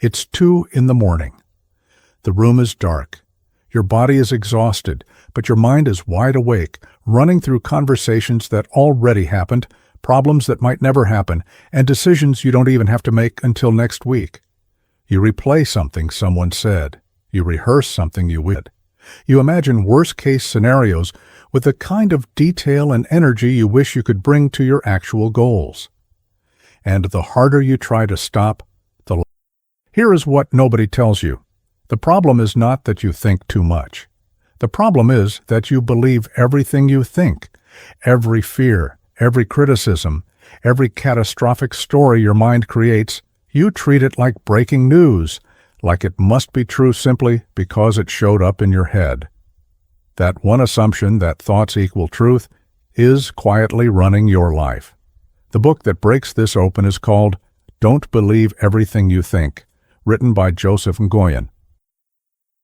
It's 2 in the morning. The room is dark. Your body is exhausted, but your mind is wide awake, running through conversations that already happened, problems that might never happen, and decisions you don't even have to make until next week. You replay something someone said. You rehearse something you did. You imagine worst-case scenarios with the kind of detail and energy you wish you could bring to your actual goals. And the harder you try to stop, the less. Here is what nobody tells you. The problem is not that you think too much. The problem is that you believe everything you think. Every fear, every criticism, every catastrophic story your mind creates, you treat it like breaking news, like it must be true simply because it showed up in your head. That one assumption that thoughts equal truth is quietly running your life. The book that breaks this open is called Don't Believe Everything You Think, written by Joseph Nguyen.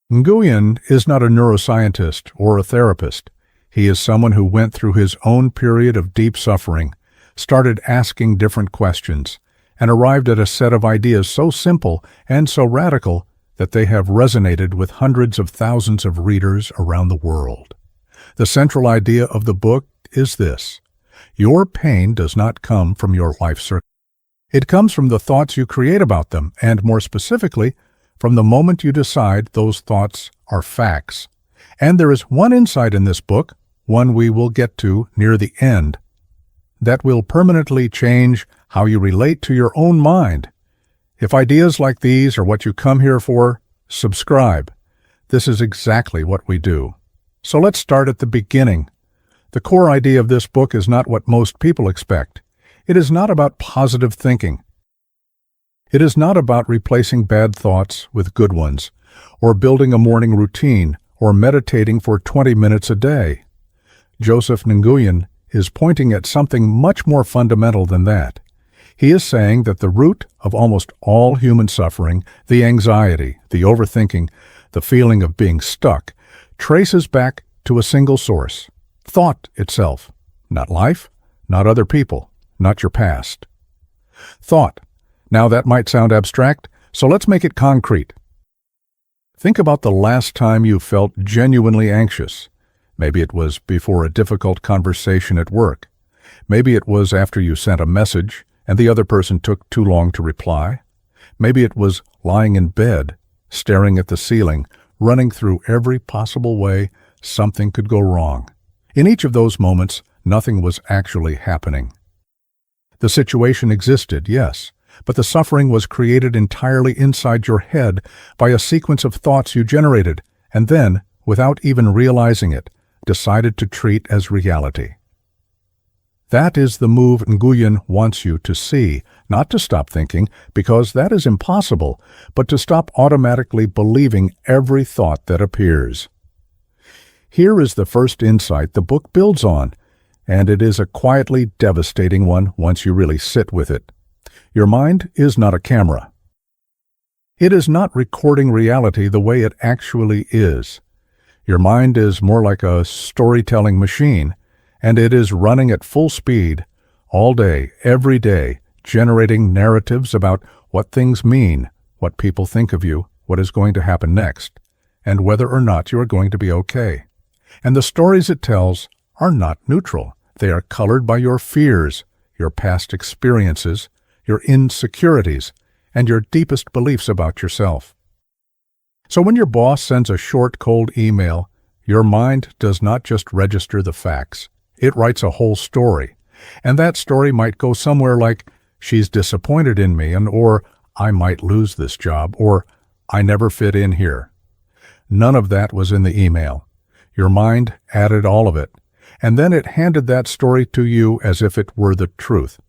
Nguyen is not a neuroscientist or a therapist. He is someone who went through his own period of deep suffering, started asking different questions, and arrived at a set of ideas so simple and so radical that they have resonated with hundreds of thousands of readers around the world. The central idea of the book is this: your pain does not come from your life circumstances. It comes from the thoughts you create about them, and more specifically, from the moment you decide those thoughts are facts. And there is one insight in this book, one we will get to near the end, that will permanently change how you relate to your own mind. If ideas like these are what you come here for, subscribe. This is exactly what we do. So let's start at the beginning. The core idea of this book is not what most people expect. It is not about positive thinking. It is not about replacing bad thoughts with good ones, or building a morning routine, or meditating for 20 minutes a day. Joseph Nguyen is pointing at something much more fundamental than that. He is saying that the root of almost all human suffering, the anxiety, the overthinking, the feeling of being stuck, traces back to a single source: thought itself. Not life, not other people, not your past. Thought. Now that might sound abstract, so let's make it concrete. Think about the last time you felt genuinely anxious. Maybe it was before a difficult conversation at work. Maybe it was after you sent a message and the other person took too long to reply. Maybe it was lying in bed, staring at the ceiling, running through every possible way something could go wrong. In each of those moments, nothing was actually happening. The situation existed, yes, but the suffering was created entirely inside your head by a sequence of thoughts you generated, and then, without even realizing it, decided to treat as reality. That is the move Nguyen wants you to see, not to stop thinking, because that is impossible, but to stop automatically believing every thought that appears. Here is the first insight the book builds on, and it is a quietly devastating one once you really sit with it. Your mind is not a camera. It is not recording reality the way it actually is. Your mind is more like a storytelling machine, and it is running at full speed, all day, every day, generating narratives about what things mean, what people think of you, what is going to happen next, and whether or not you are going to be okay. And the stories it tells are not neutral. They are colored by your fears, your past experiences, your insecurities, and your deepest beliefs about yourself. So when your boss sends a short, cold email, your mind does not just register the facts. It writes a whole story. And that story might go somewhere like, "She's disappointed in me," or "I might lose this job," or "I never fit in here." None of that was in the email. Your mind added all of it, and then it handed that story to you as if it were the truth.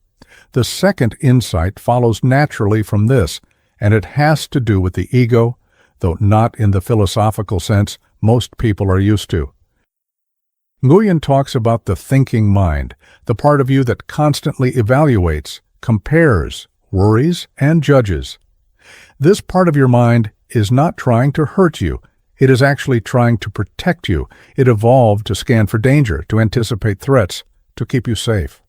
The second insight follows naturally from this, and it has to do with the ego, though not in the philosophical sense most people are used to. Nguyen talks about the thinking mind, the part of you that constantly evaluates, compares, worries, and judges. This part of your mind is not trying to hurt you. It is actually trying to protect you. It evolved to scan for danger, to anticipate threats, to keep you safe.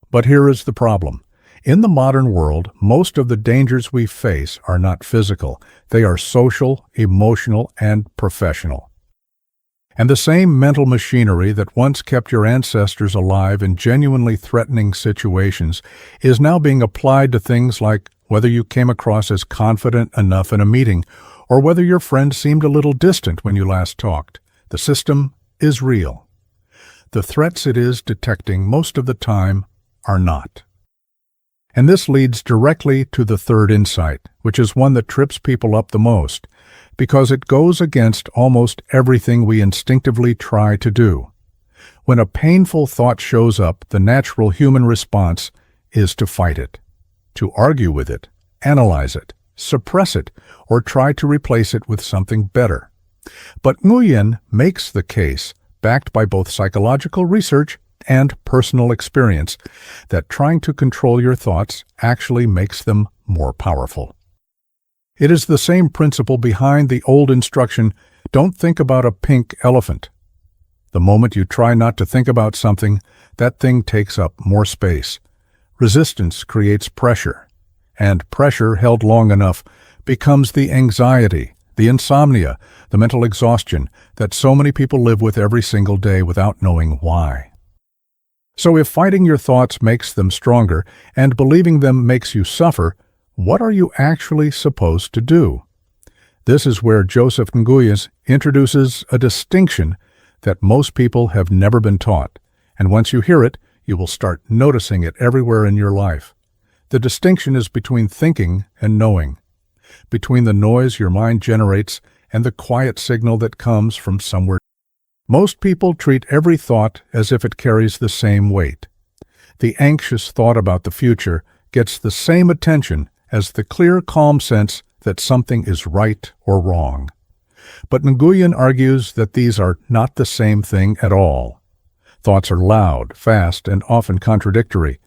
But here is the problem. In the modern world, most of the dangers we face are not physical. They are social, emotional, and professional. And the same mental machinery that once kept your ancestors alive in genuinely threatening situations is now being applied to things like whether you came across as confident enough in a meeting or whether your friend seemed a little distant when you last talked. The system is real. The threats it is detecting most of the time are not. And this leads directly to the third insight, which is one that trips people up the most, because it goes against almost everything we instinctively try to do. When a painful thought shows up, the natural human response is to fight it, to argue with it, analyze it, suppress it, or try to replace it with something better. But Nguyen makes the case, backed by both psychological research and personal experience, that trying to control your thoughts actually makes them more powerful. It is the same principle behind the old instruction, don't think about a pink elephant. The moment you try not to think about something, that thing takes up more space. Resistance creates pressure, and pressure held long enough becomes the anxiety, the insomnia, the mental exhaustion that so many people live with every single day without knowing why. So if fighting your thoughts makes them stronger and believing them makes you suffer, what are you actually supposed to do? This is where Joseph Nguyen introduces a distinction that most people have never been taught, and once you hear it, you will start noticing it everywhere in your life. The distinction is between thinking and knowing, between the noise your mind generates and the quiet signal that comes from somewhere. Most people treat every thought as if it carries the same weight. The anxious thought about the future gets the same attention as the clear, calm sense that something is right or wrong. But Nguyen argues that these are not the same thing at all. Thoughts are loud, fast, and often contradictory.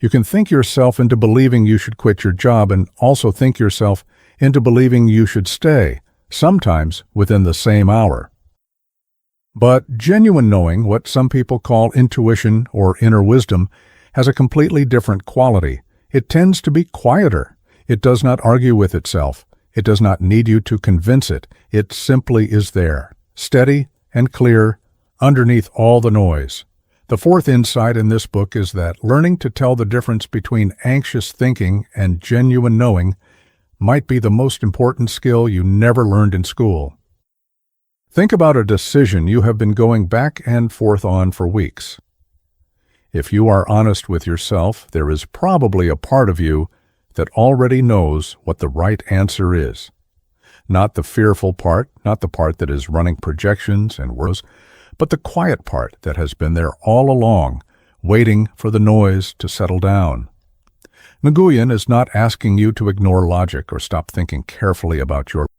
You can think yourself into believing you should quit your job and also think yourself into believing you should stay, sometimes within the same hour. But genuine knowing, what some people call intuition or inner wisdom, has a completely different quality. It tends to be quieter. It does not argue with itself. It does not need you to convince it. It simply is there, steady and clear, underneath all the noise. The fourth insight in this book is that learning to tell the difference between anxious thinking and genuine knowing might be the most important skill you never learned in school. Think about a decision you have been going back and forth on for weeks. If you are honest with yourself, there is probably a part of you that already knows what the right answer is. Not the fearful part, not the part that is running projections and worries, but the quiet part that has been there all along, waiting for the noise to settle down. Nguyen is not asking you to ignore logic or stop thinking carefully about your life.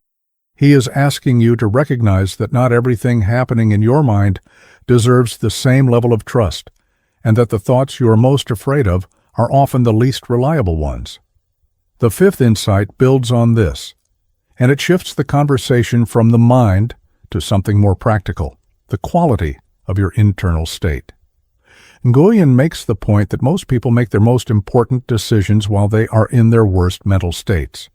He is asking you to recognize that not everything happening in your mind deserves the same level of trust, and that the thoughts you are most afraid of are often the least reliable ones. The fifth insight builds on this, and it shifts the conversation from the mind to something more practical, the quality of your internal state. Nguyen makes the point that most people make their most important decisions while they are in their worst mental states.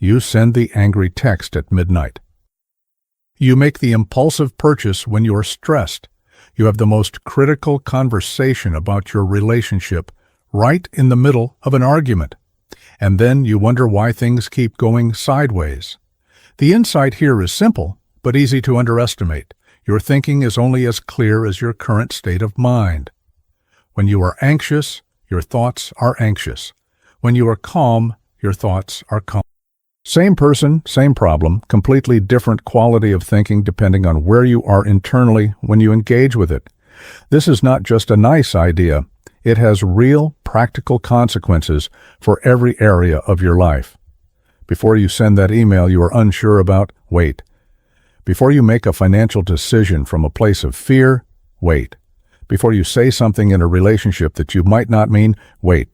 You send the angry text at midnight. You make the impulsive purchase when you are stressed. You have the most critical conversation about your relationship right in the middle of an argument. And then you wonder why things keep going sideways. The insight here is simple, but easy to underestimate. Your thinking is only as clear as your current state of mind. When you are anxious, your thoughts are anxious. When you are calm, your thoughts are calm. Same person, same problem, completely different quality of thinking depending on where you are internally when you engage with it. This is not just a nice idea. It has real, practical consequences for every area of your life. Before you send that email you are unsure about, wait. Before you make a financial decision from a place of fear, wait. Before you say something in a relationship that you might not mean, wait.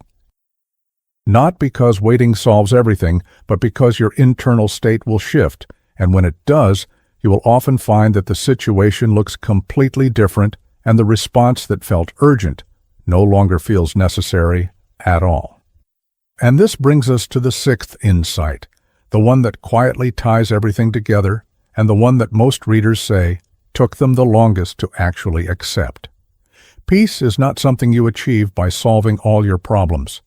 Not because waiting solves everything, but because your internal state will shift, and when it does, you will often find that the situation looks completely different and the response that felt urgent no longer feels necessary at all. And this brings us to the sixth insight, the one that quietly ties everything together, and the one that most readers say took them the longest to actually accept. Peace is not something you achieve by solving all your problems.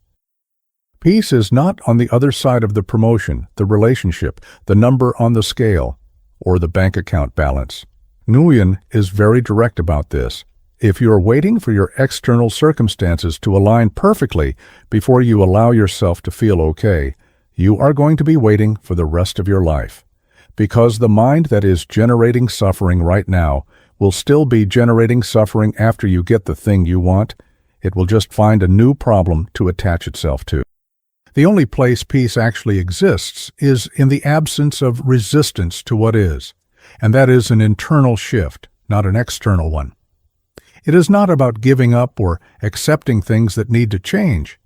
Peace is not on the other side of the promotion, the relationship, the number on the scale, or the bank account balance. Nguyen is very direct about this. If you're waiting for your external circumstances to align perfectly before you allow yourself to feel okay, you are going to be waiting for the rest of your life. Because the mind that is generating suffering right now will still be generating suffering after you get the thing you want. It will just find a new problem to attach itself to. The only place peace actually exists is in the absence of resistance to what is, and that is an internal shift, not an external one. It is not about giving up or accepting things that need to change.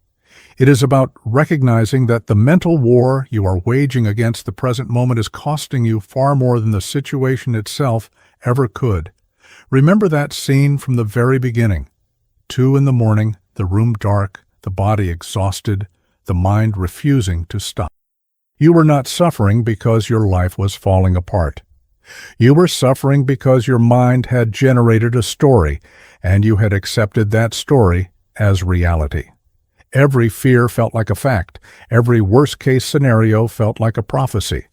It is about recognizing that the mental war you are waging against the present moment is costing you far more than the situation itself ever could. Remember that scene from the very beginning. 2 a.m, the room dark, the body exhausted, the mind refusing to stop. You were not suffering because your life was falling apart. You were suffering because your mind had generated a story, and you had accepted that story as reality. Every fear felt like a fact. Every worst-case scenario felt like a prophecy.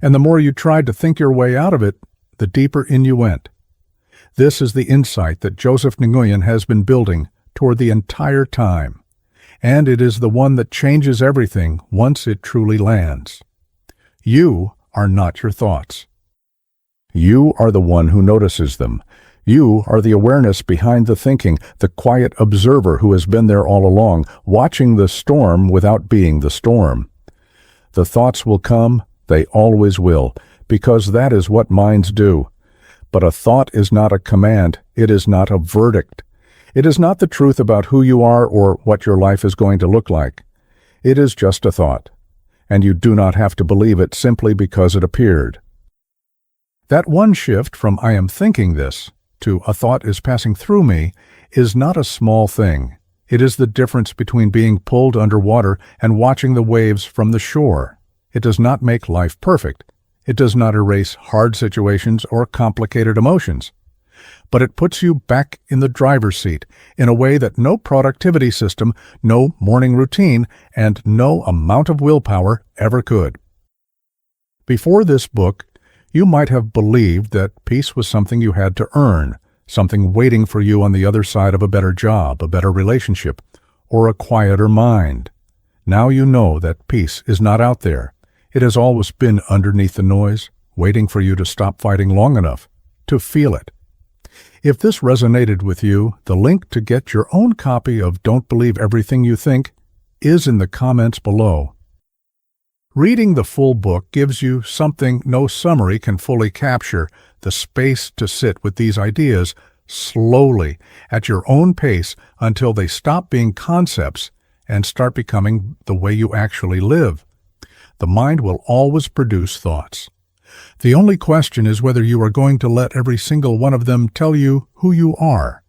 And the more you tried to think your way out of it, the deeper in you went. This is the insight that Joseph Nguyen has been building toward the entire time. And it is the one that changes everything once it truly lands. You are not your thoughts. You are the one who notices them. You are the awareness behind the thinking, the quiet observer who has been there all along, watching the storm without being the storm. The thoughts will come, they always will, because that is what minds do. But a thought is not a command, it is not a verdict. It is not the truth about who you are or what your life is going to look like. It is just a thought, and you do not have to believe it simply because it appeared. That one shift from "I am thinking this" to "a thought is passing through me" is not a small thing. It is the difference between being pulled underwater and watching the waves from the shore. It does not make life perfect. It does not erase hard situations or complicated emotions. But it puts you back in the driver's seat in a way that no productivity system, no morning routine, and no amount of willpower ever could. Before this book, you might have believed that peace was something you had to earn, something waiting for you on the other side of a better job, a better relationship, or a quieter mind. Now you know that peace is not out there. It has always been underneath the noise, waiting for you to stop fighting long enough to feel it. If this resonated with you, the link to get your own copy of Don't Believe Everything You Think is in the comments below. Reading the full book gives you something no summary can fully capture, the space to sit with these ideas slowly at your own pace until they stop being concepts and start becoming the way you actually live. The mind will always produce thoughts. The only question is whether you are going to let every single one of them tell you who you are.